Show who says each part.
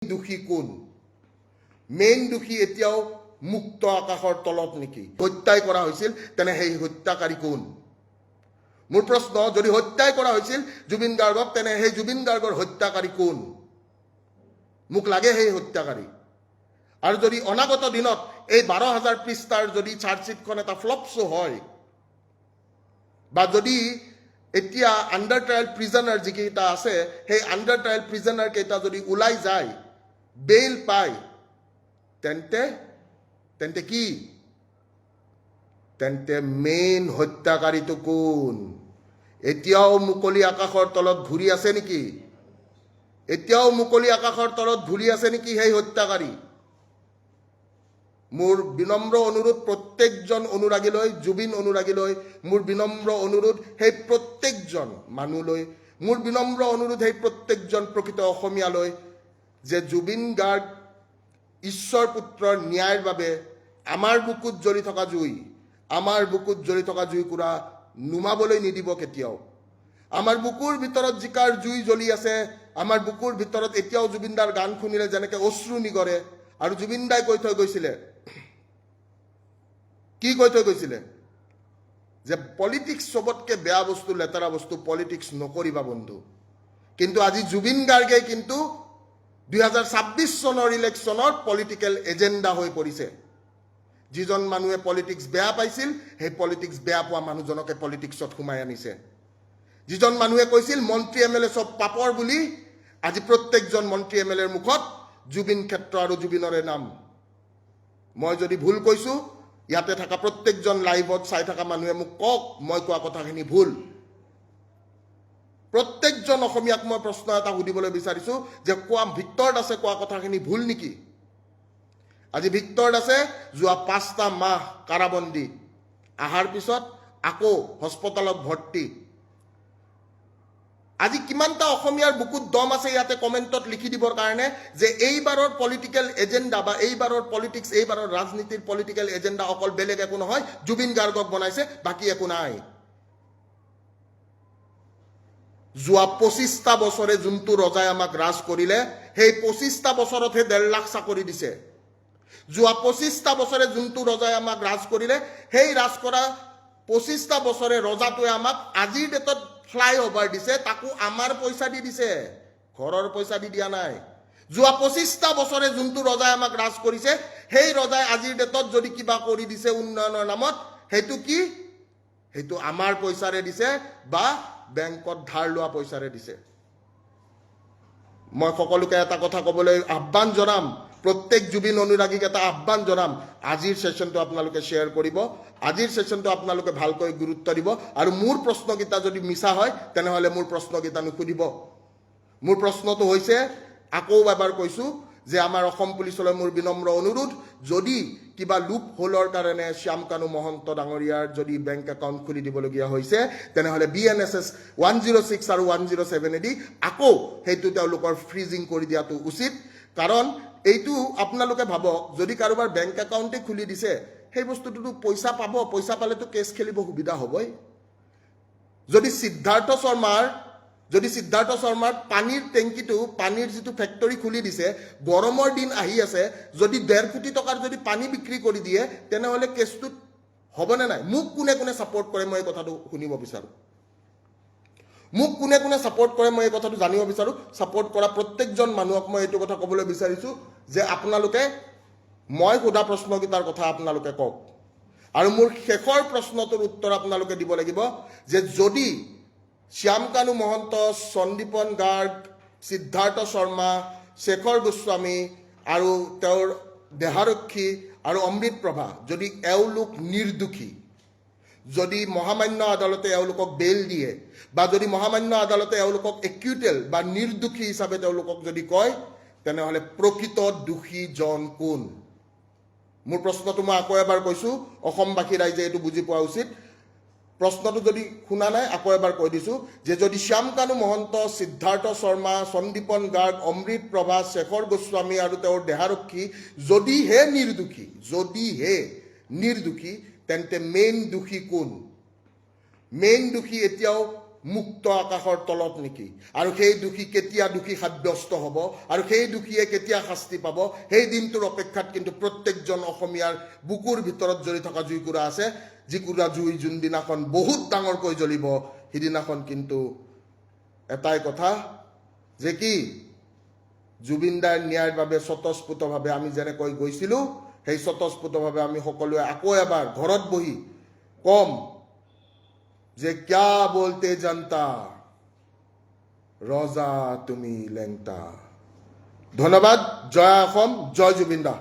Speaker 1: দোষী কোন? মেইন দোষী এতিয়াও মুক্ত আকাশৰ তলত নেকি? হত্যাই কৰা হৈছিল, তেনে সেই হত্যাকাৰী কোন? মোৰ প্ৰশ্ন, যদি হত্যাই কৰা হৈছিল জুবিন গাৰ্গক, তেনে সেই জুবিন গাৰ্গৰ হত্যাকাৰী কোন? মোক লাগে সেই হত্যাকাৰী। আৰু যদি অনাগত দিনত এই 12,000 পৃষ্ঠাৰ যদি চাৰ্জশ্বিটখন এটা ফ্লপ শ্ব' হয়, বা যদি এতিয়া আণ্ডাৰ ট্ৰায়েল প্ৰিজনাৰ যিকেইটা আছে, সেই আণ্ডাৰ ট্ৰায়েল প্ৰিজনাৰ কেইটা যদি ওলাই যায়, বেইল পায়, তেন্তে কি? তেন্তে মেইন হত্যাকাৰীটো কোন? এতিয়াও মুকলি আকাশৰ তলত ঘূৰি আছে নেকি? এতিয়াও মুকলি আকাশৰ তলত ঘূৰি আছে নেকি সেই হত্যাকাৰী? মোৰ বিনম্ৰ অনুৰোধ প্ৰত্যেকজন অনুৰাগীলৈ, জুবিন অনুৰাগীলৈ মোৰ বিনম্ৰ অনুৰোধ, সেই প্ৰত্যেকজন মানুহলৈ মোৰ বিনম্ৰ অনুৰোধ, সেই প্ৰত্যেকজন প্ৰকৃত অসমীয়ালৈ, যে জুবিন গাৰ্গ ঈশ্বৰ পুত্ৰৰ ন্যায়ৰ বাবে আমাৰ বুকুত জ্বলি থকা জুই, আমাৰ বুকুত জ্বলি থকা জুইকুৰা নুমাবলৈ নিদিব কেতিয়াও। আমাৰ বুকুৰ ভিতৰত জিকাৰ জুই জ্বলি আছে, আমাৰ বুকুৰ ভিতৰত এতিয়াও জুবিনদাৰ গান শুনিলে যেনেকৈ অশ্ৰু নিগৰে। আৰু জুবিনদাই কৈ থৈ গৈছিলে, কি কৈ থৈ গৈছিলে? যে পলিটিক্স চবতকে বেয়া বস্তু, লেতেৰা বস্তু, পলিটিক্স নকৰিবা বন্ধু। কিন্তু আজি জুবিন গাৰ্গে কিন্তু 2026 চনৰ ইলেকশ্যনত পলিটিকেল এজেণ্ডা হৈ পৰিছে। যিজন মানুহে পলিটিক্স বেয়া পাইছিল, সেই পলিটিক্স বেয়া পোৱা মানুহজনকে পলিটিক্সত সোমাই আনিছে। যিজন মানুহে কৈছিল মন্ত্ৰী এম এল এ চব পাপৰ বুলি, আজি প্ৰত্যেকজন মন্ত্ৰী এম এল এৰ মুখত জুবিন ক্ষেত্ৰ আৰু জুবিনৰে নাম। মই যদি ভুল কৈছো, ইয়াতে থকা প্ৰত্যেকজন লাইভত চাই থকা মানুহে মোক কওক মই কোৱা কথাখিনি ভুল। প্ৰত্যেকজন অসমীয়াক মই প্ৰশ্ন এটা সুধিবলৈ বিচাৰিছো, যে ভিক্টৰ দাসে কোৱা কথাখিনি ভুল নেকি? আজি ভিক্টৰ দাসে যোৱা 5টা মাহ কাৰাবন্দী, অহাৰ পিছত আকৌ হস্পিটেলত ভৰ্তি। আজি কিমানটা অসমীয়াৰ বুকুত দম আছে ইয়াতে কমেণ্টত লিখি দিবৰ কাৰণে, যে এইবাৰৰ পলিটিকেল এজেণ্ডা বা এইবাৰৰ পলিটিক্স, এইবাৰৰ ৰাজনীতিৰ পলিটিকেল এজেণ্ডা অকল বেলেগ একো নহয়, জুবিন গাৰ্গক বনাইছে, বাকী একো নাই। যোৱা 25টা বছৰে যোনটো ৰজাই আমাক ৰাজ কৰিলে, সেই 25টা বছৰতহে 1.5 লাখ চাকৰি দিছে। যোৱা 25টা বছৰে যোনটো ৰজাই আমাক ৰাজ কৰিলে, সেই ৰাজ কৰা 25টা বছৰে ৰজাটোৱে আমাক আজিৰ ডেটত ফ্লাইঅভাৰ দিছে, তাকো আমাৰ পইচা দি দিছে, ঘৰৰ পইচা দি দিয়া নাই। যোৱা 25টা বছৰে যোনটো ৰজাই আমাক ৰাজ কৰিছে, সেই ৰজাই আজিৰ ডেটত যদি কিবা কৰি দিছে উন্নয়নৰ নামত, সেইটো কি? সেইটো আমাৰ পইচাৰে দিছে বা বেংকত ধাৰ লোৱা পইচাৰে দিছে। মই সকলোকে এটা কথা ক'বলৈ আহ্বান জনাম, প্ৰত্যেক জুবিন অনুৰাগীক এটা আহ্বান জনাম, আজিৰ সেশনটো আপোনালোকে শ্বেয়াৰ কৰিব, আজিৰ সেশনটো আপোনালোকে ভালকৈ গুৰুত্ব দিব। আৰু মোৰ প্ৰশ্নকেইটা যদি মিছা হয়, তেনেহ'লে মোৰ প্ৰশ্নকেইটা নুসুধিব। মোৰ প্ৰশ্নটো হৈছে, আকৌ এবাৰ কৈছোঁ, যে আমাৰ অসম পুলিচলৈ মোৰ বিনম্ৰ অনুৰোধ, যদি কিবা লুপ হোলৰ কাৰণে শ্যামকানু মহন্ত ডাঙৰীয়াৰ যদি বেংক একাউণ্ট খুলি দিবলগীয়া হৈছে, তেনেহ'লে BNSS 106 আৰু 107 এদি আকৌ সেইটো তেওঁলোকৰ ফ্ৰিজিং কৰি দিয়াটো উচিত। কাৰণ এইটো আপোনালোকে ভাবক, যদি কাৰোবাৰ বেংক একাউণ্টে খুলি দিছে, সেই বস্তুটোতো পইচা পাব, পইচা পালেতো কেছ খেলিব সুবিধা হ'বই। যদি সিদ্ধাৰ্থ শৰ্মাৰ পানীৰ টেংকিটো, পানীৰ যিটো ফেক্টৰী খুলি দিছে, গৰমৰ দিন আহি আছে, যদি 1.5 কোটি টকাৰ যদি পানী বিক্ৰী কৰি দিয়ে, তেনেহ'লে কেছটোত হ'বনে নাই? মোক কোনে কোনে ছাপোৰ্ট কৰে মই এই কথাটো শুনিব বিচাৰোঁ। মোক কোনে কোনে ছাপোৰ্ট কৰে মই এই কথাটো জানিব বিচাৰোঁ। ছাপোৰ্ট কৰা প্ৰত্যেকজন মানুহক মই এইটো কথা ক'বলৈ বিচাৰিছোঁ, যে আপোনালোকে মই সোধা প্ৰশ্নকেইটাৰ কথা আপোনালোকে কওক। আৰু মোৰ শেষৰ প্ৰশ্নটোৰ উত্তৰ আপোনালোকে দিব লাগিব, যে যদি শ্যামকানু মহন্ত, সন্দীপন গাৰ্গ, সিদ্ধাৰ্থ শৰ্মা, শেখৰ গোস্বামী আৰু তেওঁৰ দেহাৰক্ষী আৰু অমৃত প্ৰভা, যদি এওঁলোক নিৰ্দোষী, যদি মহামান্য আদালতে এওঁলোকক বেইল দিয়ে, বা যদি মহামান্য আদালতে এওঁলোকক একিউটেল বা নিৰ্দোষী হিচাপে তেওঁলোকক যদি কয়, তেনেহ'লে প্ৰকৃত দোষীজন কোন? মোৰ প্ৰশ্নটো মই আকৌ এবাৰ কৈছোঁ, অসমবাসী ৰাইজে এইটো বুজি পোৱা উচিত। প্ৰশ্নটো যদি শুনা নাই, আকৌ এবাৰ কৈ দিছোঁ, যে যদি শ্যামকানু মহন্ত, সিদ্ধাৰ্থ শৰ্মা, সন্দীপন গাৰ্গ, অমৃত প্ৰভা, শেখৰ গোস্বামী আৰু তেওঁৰ দেহাৰক্ষী যদিহে নিৰ্দোষী, তেন্তে মেইন দোষী কোন? মেইন দোষী এতিয়াও মুক্ত আকাশৰ তলত নেকি? আৰু সেই দোষী কেতিয়া দোষী সাব্যস্ত হ'ব আৰু সেই দোষীয়ে কেতিয়া শাস্তি পাব, সেই দিনটোৰ অপেক্ষাত কিন্তু প্ৰত্যেকজন অসমীয়াৰ বুকুৰ ভিতৰত জ্বলি থকা জুইকুৰা আছে। যিকুৰা জুই যোনদিনাখন বহুত ডাঙৰকৈ জ্বলিব, সিদিনাখন কিন্তু এটাই কথা যে কি, জুবিন দাৰ ন্যায়ৰ বাবে স্বতঃস্ফূৰ্তভাৱে আমি যেনেকৈ গৈছিলোঁ, সেই স্বতঃস্ফূৰ্তভাৱে আমি সকলোৱে আকৌ এবাৰ ঘৰত বহি কম যে ক্যা বলতে জনতা, ৰজা তুমি লেংটা। ধন্যবাদ। জয় অসম, জয় জুবিন দা।